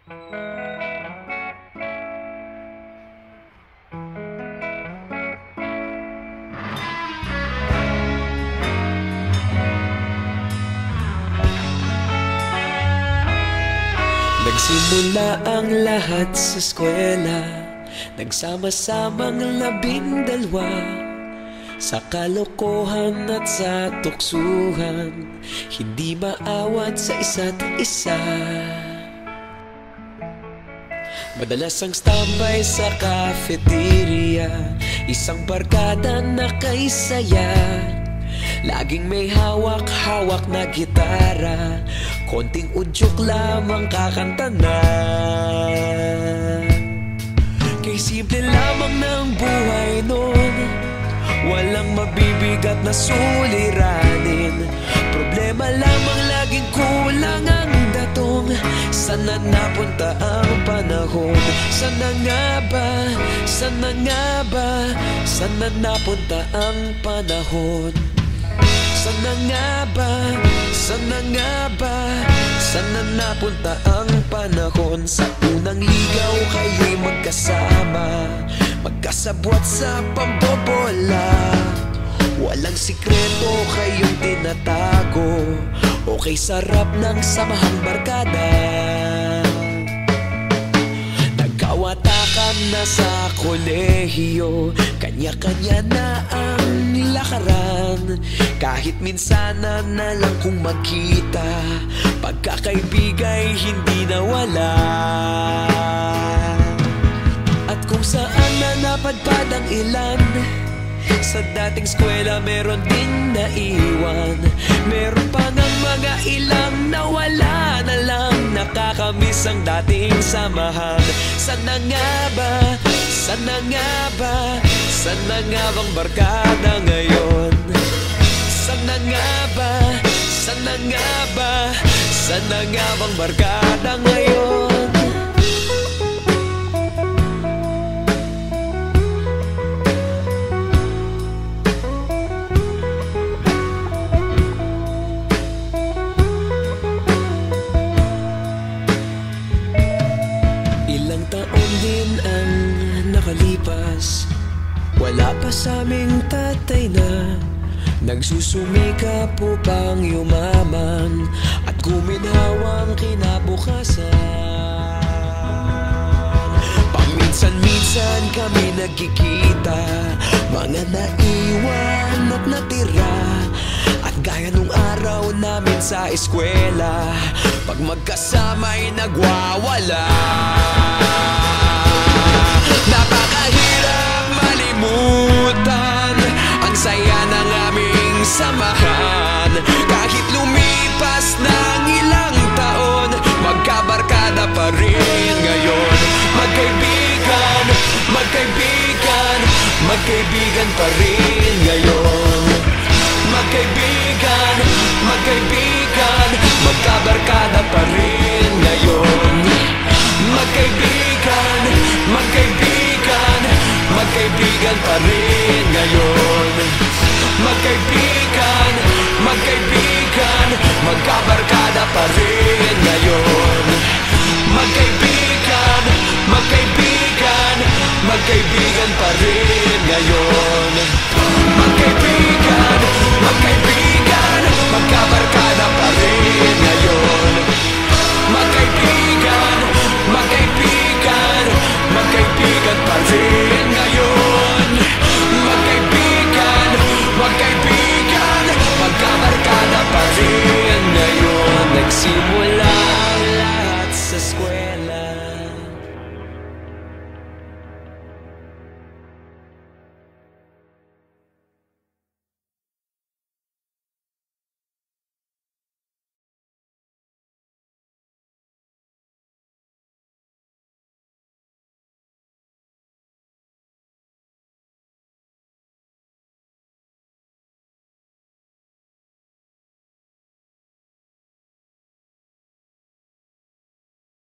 Nagsimula ang lahat sa eskwela, nagsama-samang 12 sa kalokohan at sa tuksuhan, hindi maawat sa isa't isa. Madalas ang standby sa cafeteria, isang barkada na kay saya. Laging may hawak-hawak na gitara, konting udyok lamang kakanta na. Kay simple lamang ng buhay nun, walang mabibigat na suliranin. Problema lamang laging kulang ang datong. Sana napunta ang panahon? Sana nga ba? Sana nga ba? Sana napunta ang panahon? Sana nga ba? Sana nga ba? Sana napunta ang panahon? Sa unang ligaw kayo'y magkasama, magkasabwat sa pambobola. Walang sikreto kayong tinatago, okay sarap ng samahang barkada. Nagkawatakan na sa kolehiyo, kanya-kanya na ang lakaran. Kahit minsan na lang kung magkita, pagkakaibigay hindi nawala. At kung saan na napadpad ang ilan, sa dating eskwela meron ding naiwan. Meron pa ng mga ilang nawala na lang, nakakamiss ang dating samahan. Sana nga ba? Sana nga ba? Sana nga bang barkada ngayon? Sana nga ba? Sana nga ba? Sana nga bang barkada ngayon? Ilang taon din ang nakalipas, wala pa sa aming tatay na nagsusumikap upang yumaman at guminhawang kinabukasan. Paminsan-minsan kami nagkikita, mga naiwan at natira. At gaya nung araw namin sa eskwela, pag magkasama'y nagwawala. Napakahirap malimutan ang saya ng aming samahan. Kahit lumipas ng ilang taon, magkabarkada pa rin ngayon. Magkaibigan, magkaibigan, magkaibigan pa rin ngayon. Magkaibigan, magkaibigan, magkabarkada pa rin ngayon. Magkaibigan, magkaibigan, magkaibigan pa rin ngayon. Magkaibigan, magkaibigan, magkabarkada pa rin ngayon.